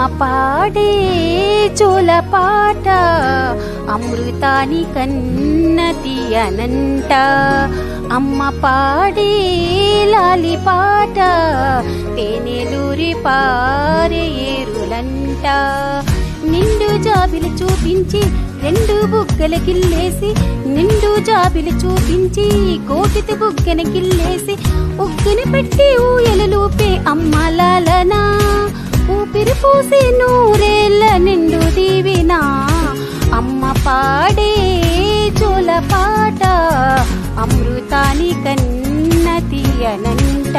పాడే జోలపాట అమృతాని కన్నతి అనంట. అమ్మ పాడే లాలి పాట తేనెలూరి పారే ఏరులంట. నిండు జాబిలి చూపించి రెండు బుగ్గల గిల్లేసి, నిండు జాబిలి చూపించి కోకితి బుగ్గన గిల్లేసి, ఉగ్గుని పెట్టి ఊయలూపే అమ్మ లాలన. ఊపిరి పూసి నూరేళ్ళ నిండు దీవినా అమ్మ పాడే జోలపాట అమృతాని కన్నతి అనంట.